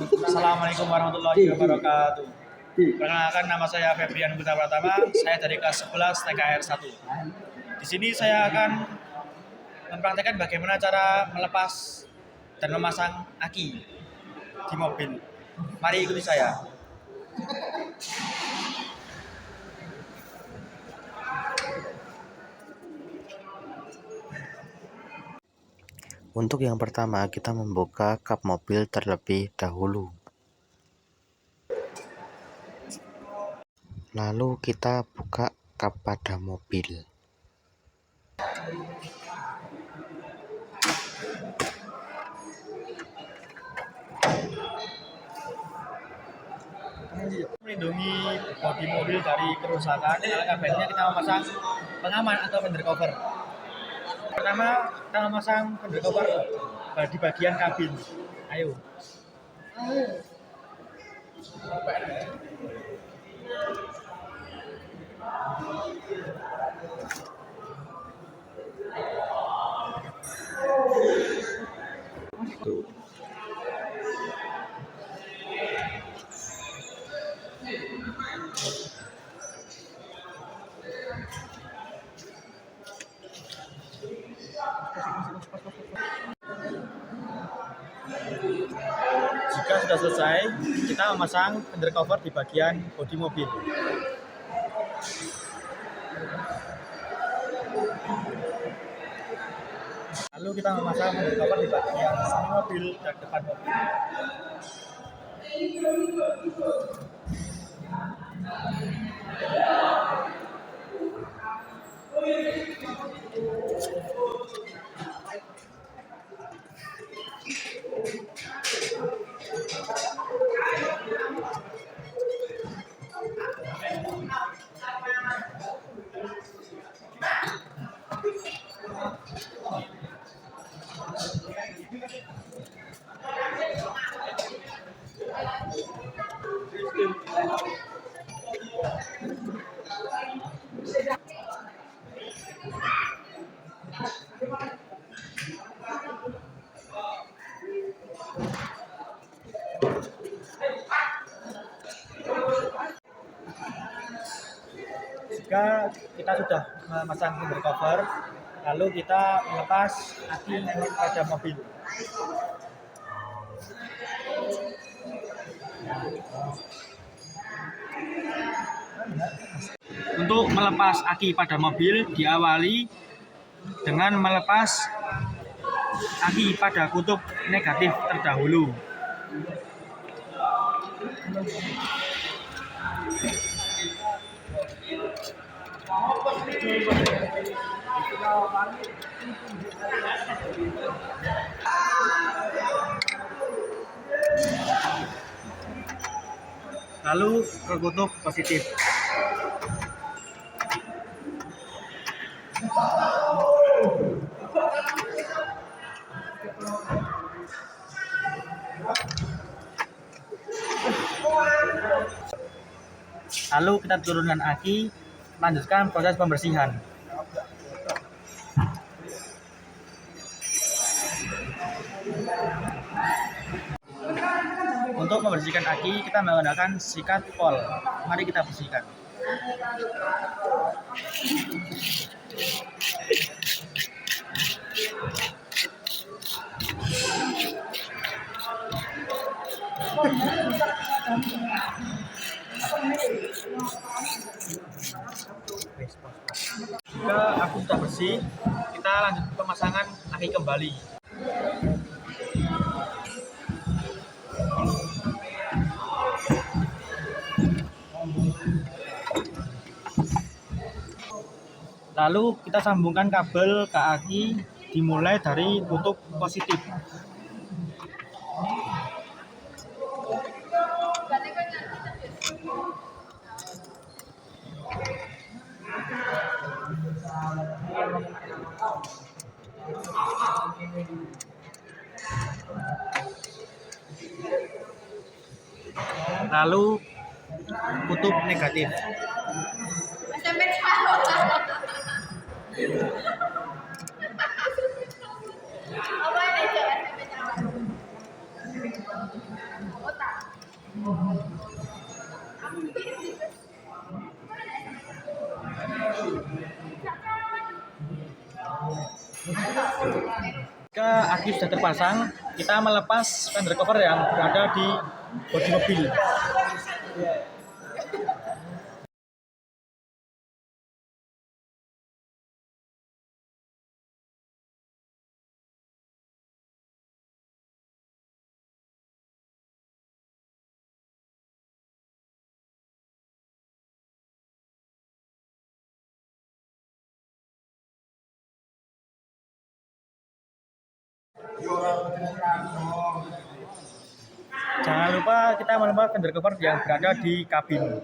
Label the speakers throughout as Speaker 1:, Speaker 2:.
Speaker 1: Assalamualaikum warahmatullahi wabarakatuh. Perkenalkan, nama saya Febrian Buta Pratama. Saya dari kelas 11 TKR 1. Di sini saya akan mempraktekkan bagaimana cara melepas dan memasang aki di mobil. Mari ikuti saya.
Speaker 2: Untuk yang pertama, kita membuka kap mobil terlebih dahulu. Lalu kita buka kap pada mobil.
Speaker 1: Melindungi bodi mobil dari kerusakan, alangkah baiknya kita memasang pengaman atau fender cover. Pertama, kita memasang fender cover di bagian kabin. Ayo. Jika sudah selesai, kita memasang fender cover di bagian bodi mobil. Lalu kita memasang fender cover di bagian samping mobil dan depan mobil. Jika kita sudah memasang fender cover, lalu kita melepas aki pada mobil. Untuk melepas aki pada mobil, diawali dengan melepas aki pada kutub negatif terdahulu. Lalu ke kutub positif. Lalu kita turunkan aki, lanjutkan proses pembersihan. Untuk membersihkan aki, kita menggunakan sikat pol. Mari kita bersihkan. Jika aki sudah bersih, kita lanjut pemasangan aki kembali. Lalu kita sambungkan kabel ke aki, dimulai dari kutub positif. Lalu kutub negatif. Jika aki sudah terpasang, kita melepas fender cover yang berada di bodi mobil. Jangan lupa kita melepas fender cover yang berada di kabin.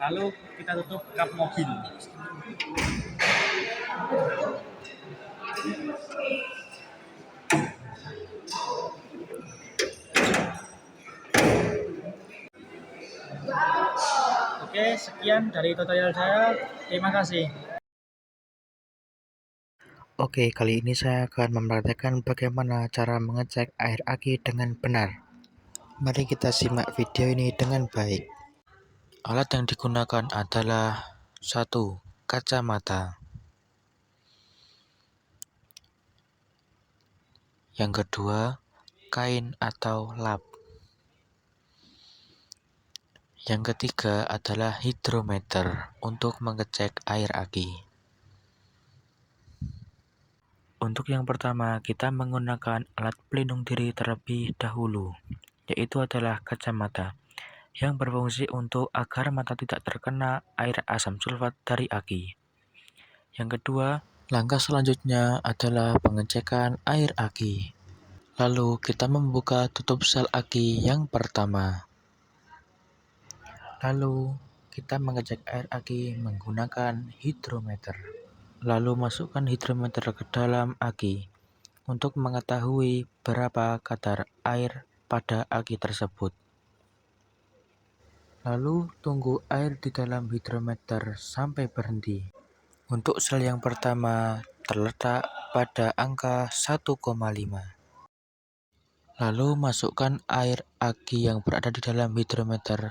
Speaker 1: Lalu kita tutup kap mobil. Oke, sekian dari tutorial saya. Terima kasih.
Speaker 2: Oke, kali ini saya akan mempraktekkan bagaimana cara mengecek air aki dengan benar. Mari kita simak video ini dengan baik. Alat yang digunakan adalah 1. Kacamata. Yang kedua, kain atau lap. Yang ketiga adalah hidrometer untuk mengecek air aki. Untuk yang pertama, kita menggunakan alat pelindung diri terlebih dahulu, yaitu adalah kacamata, yang berfungsi untuk agar mata tidak terkena air asam sulfat dari aki. Yang kedua, langkah selanjutnya adalah pengecekan air aki. Lalu kita membuka tutup sel aki yang pertama. Lalu kita mengecek air aki menggunakan hidrometer. Lalu masukkan hidrometer ke dalam aki untuk mengetahui berapa kadar air pada aki tersebut. Lalu tunggu air di dalam hidrometer sampai berhenti. Untuk sel yang pertama terletak pada angka 1,5. Lalu masukkan air aki yang berada di dalam hidrometer,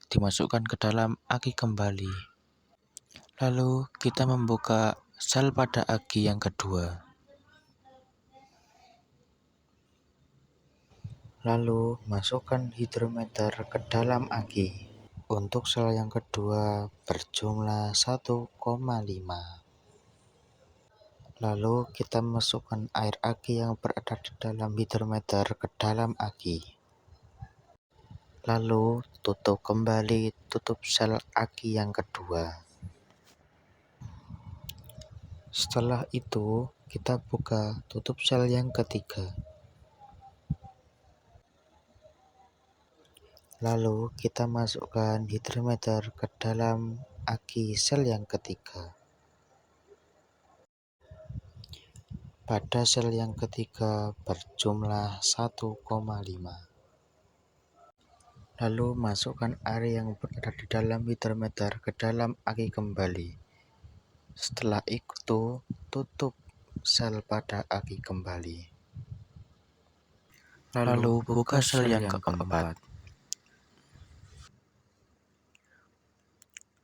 Speaker 2: dimasukkan ke dalam aki kembali. Lalu kita membuka sel pada aki yang kedua. Lalu masukkan hidrometer ke dalam aki. Untuk sel yang kedua berjumlah 1,5. Lalu kita masukkan air aki yang berada di dalam hidrometer ke dalam aki. Lalu tutup kembali tutup sel aki yang kedua. Setelah itu kita buka tutup sel yang ketiga. Lalu kita masukkan hidrometer ke dalam aki sel yang ketiga. Pada sel yang ketiga berjumlah 1,5. Lalu masukkan air yang berada di dalam hidrometer ke dalam aki kembali. Setelah itu tutup sel pada aki kembali. Lalu buka sel yang keempat.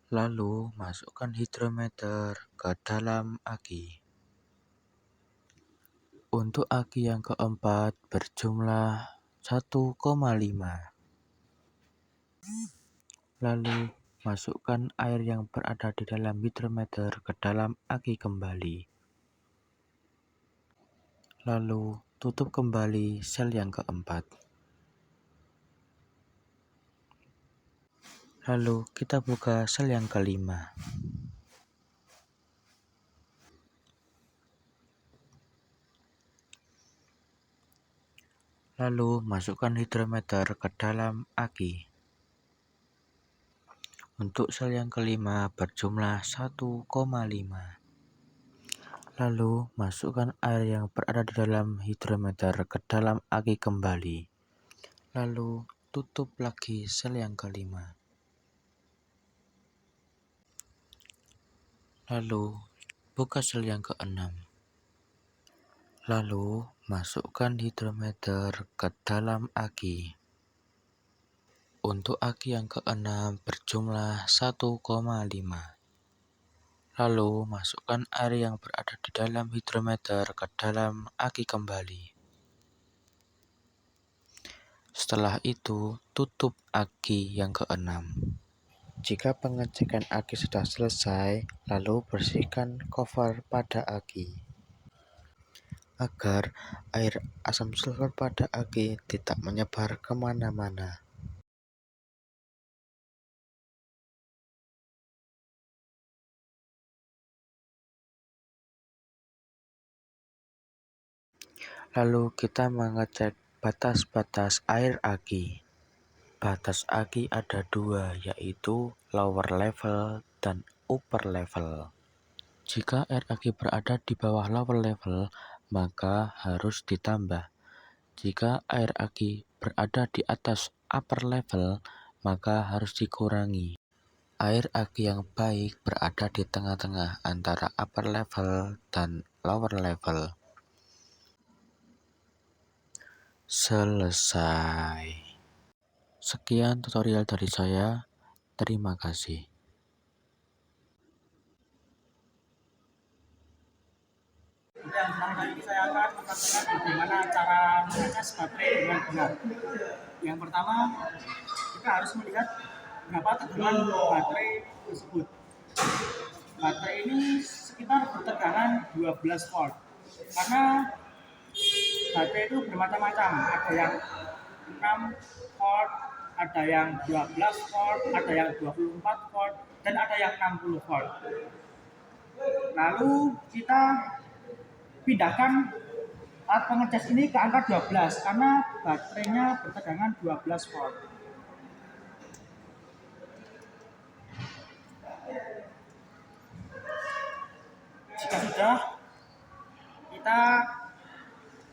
Speaker 2: Lalu masukkan hidrometer ke dalam aki. Untuk aki yang keempat berjumlah 1,5. Lalu masukkan air yang berada di dalam hidrometer ke dalam aki kembali. Lalu tutup kembali sel yang keempat. Lalu kita buka sel yang kelima. Lalu masukkan hidrometer ke dalam aki. Untuk sel yang kelima berjumlah 1,5. Lalu masukkan air yang berada di dalam hidrometer ke dalam aki kembali. Lalu tutup lagi sel yang kelima. Lalu buka sel yang keenam. Lalu masukkan hidrometer ke dalam aki. Untuk aki yang keenam berjumlah 1,5. Lalu masukkan air yang berada di dalam hidrometer ke dalam aki kembali. Setelah itu tutup aki yang keenam. Jika pengecekan aki sudah selesai, lalu bersihkan cover pada aki agar air asam sulfur pada aki tidak menyebar kemana-mana. Lalu kita mengecek batas-batas air aki. Batas aki ada dua, yaitu lower level dan upper level. Jika air aki berada di bawah lower level, maka harus ditambah. Jika air aki berada di atas upper level, maka harus dikurangi. Air aki yang baik berada di tengah-tengah antara upper level dan lower level. Selesai. Sekian tutorial dari saya. Terima kasih.
Speaker 1: Yang pertama kali saya akan mengatakan bagaimana cara mengecas baterai dengan benar. Yang pertama, kita harus melihat berapa tegangan baterai tersebut. Baterai ini sekitar bertegangan 12 volt. Karena baterai itu bermacam-macam, ada yang 6 volt, ada yang 12 volt, ada yang 24 volt, dan ada yang 60 volt. Lalu kita pindahkan alat pengecas ini ke angka 12 karena baterainya bertegangan 12 volt. Jika sudah, kita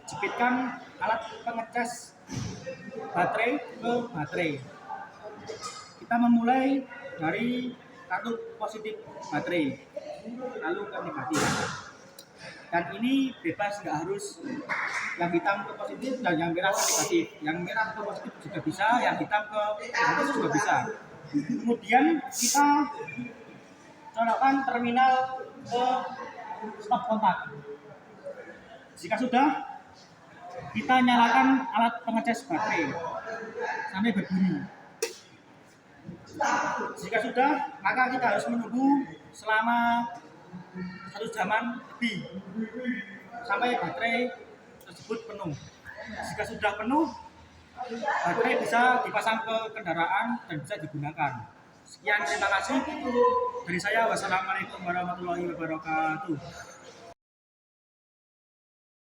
Speaker 1: jepitkan alat pengecas baterai ke baterai. Kita memulai dari kartu positif baterai, lalu ke negatif. Dan ini bebas, nggak harus yang hitam ke positif dan yang merah ke negatif. Yang merah ke positif juga bisa, yang hitam ke negatif juga bisa. Kemudian kita colokkan terminal ke stop kontak. Jika sudah, kita nyalakan alat pengecas baterai sampai berbunyi. Jika sudah, maka kita harus menunggu selama 1 jaman lebih sampai baterai tersebut penuh. Jika sudah penuh, baterai bisa dipasang ke kendaraan dan bisa digunakan. Sekian, terima kasih dari saya. Wassalamualaikum warahmatullahi wabarakatuh.